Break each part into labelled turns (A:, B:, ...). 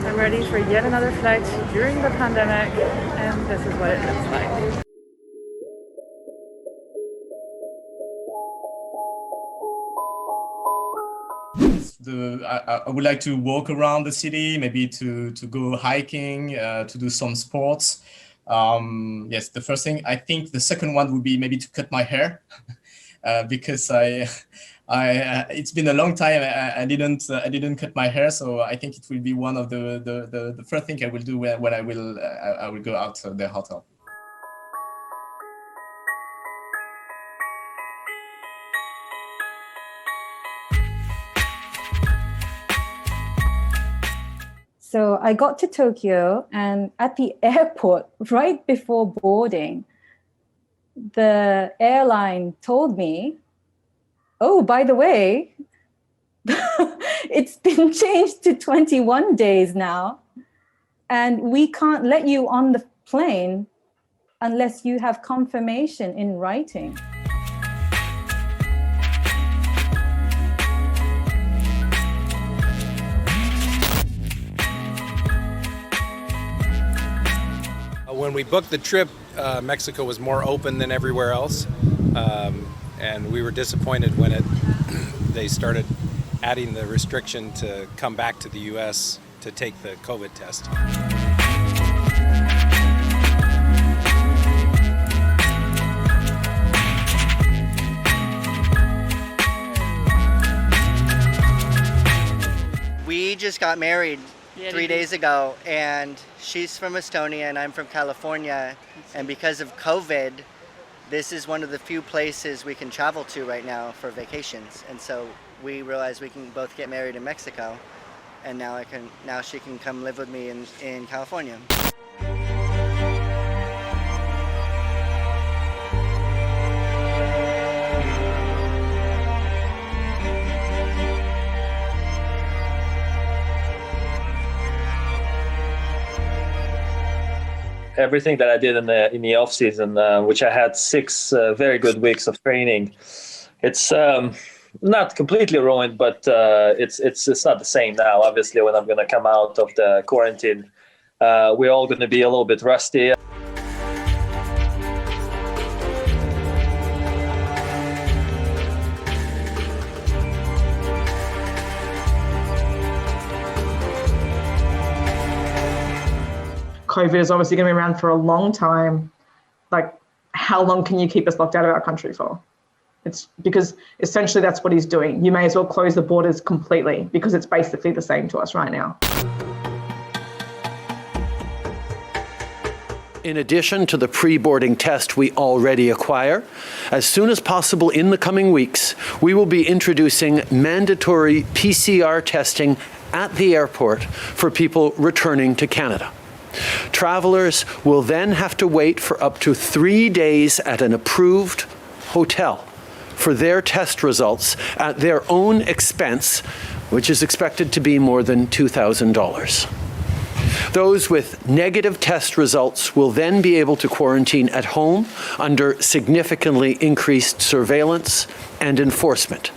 A: I'm ready for yet another flight during the pandemic, and this is what it looks like.
B: I would like to walk around the city, maybe to go hiking, to do some sports. Yes, the first thing. I think the second one would be maybe to cut my hair, because it's been a long time. I didn't cut my hair, so I think it will be one of the first thing I will do when I will go out of the hotel.
C: So I got to Tokyo, and at the airport, right before boarding, the airline told me, oh, by the way, it's been changed to 21 days now, and we can't let you on the plane unless you have confirmation in writing.
D: When we booked the trip, Mexico was more open than everywhere else, and we were disappointed when they started adding the restriction to come back to the U.S. to take the COVID test.
E: We just got married 3 days ago, and she's from Estonia and I'm from California, and because of COVID, this is one of the few places we can travel to right now for vacations, and so we realized we can both get married in Mexico, and now she can come live with me in California.
F: Everything that I did in the off season, which I had 6 very good weeks of training, it's not completely ruined, but it's not the same now. Obviously, when I'm going to come out of the quarantine, we're all going to be a little bit rusty.
G: COVID is obviously going to be around for a long time. Like, how long can you keep us locked out of our country for? It's because essentially that's what he's doing. You may as well close the borders completely, because it's basically the same to us right now.
H: In addition to the pre-boarding test we already acquire, as soon as possible in the coming weeks, we will be introducing mandatory PCR testing at the airport for people returning to Canada. Travelers will then have to wait for up to 3 days at an approved hotel for their test results at their own expense, which is expected to be more than $2,000. Those with negative test results will then be able to quarantine at home under significantly increased surveillance and enforcement.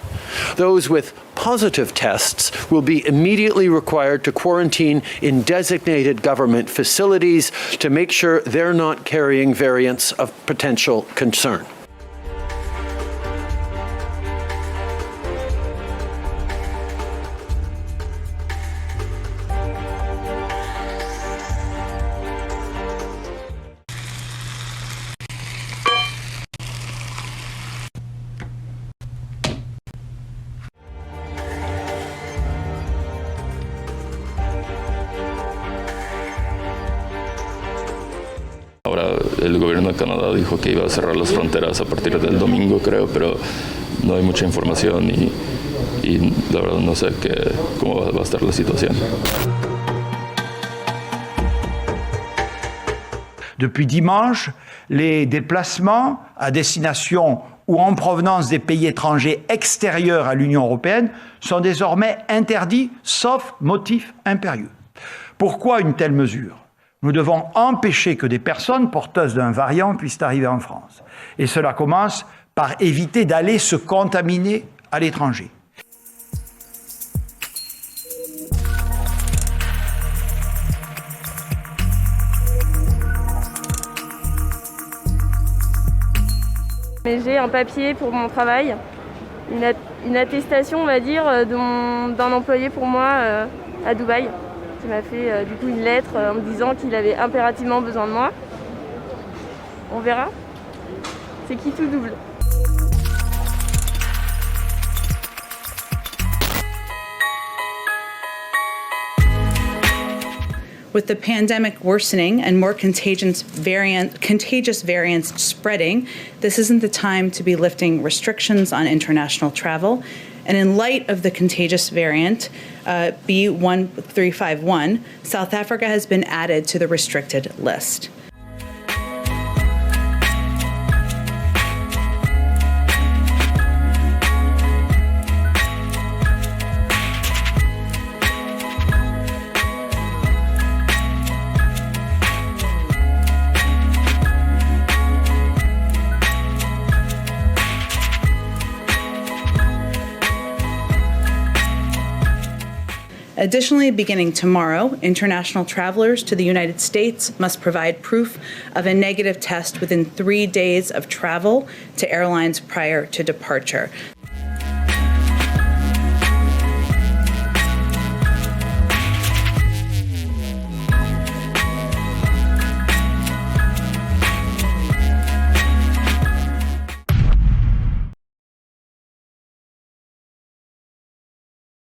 H: Those with positive tests will be immediately required to quarantine in designated government facilities to make sure they're not carrying variants of potential concern.
I: Ahora el gobierno de Canadá dijo que iba a cerrar las fronteras a partir del domingo, creo, pero no hay mucha información y la verdad no sé cómo va a estar la situación.
J: Depuis dimanche, les déplacements à destination ou en provenance des pays étrangers extérieurs à l'Union européenne sont désormais interdits, sauf motif impérieux. Pourquoi une telle mesure ? Nous devons empêcher que des personnes porteuses d'un variant puissent arriver en France. Et cela commence par éviter d'aller se contaminer à l'étranger.
K: Mais j'ai un papier pour mon travail, une attestation, on va dire, d'un employé pour moi à Dubaï, qui m'a fait du coup une lettre en me disant qu'il avait impérativement besoin de moi. On verra. C'est qui tout double.
L: With the pandemic worsening and more contagious variants spreading, this isn't the time to be lifting restrictions on international travel. And in light of the contagious variant, B1351, South Africa has been added to the restricted list. Additionally, beginning tomorrow, international travelers to the United States must provide proof of a negative test within 3 days of travel to airlines prior to departure.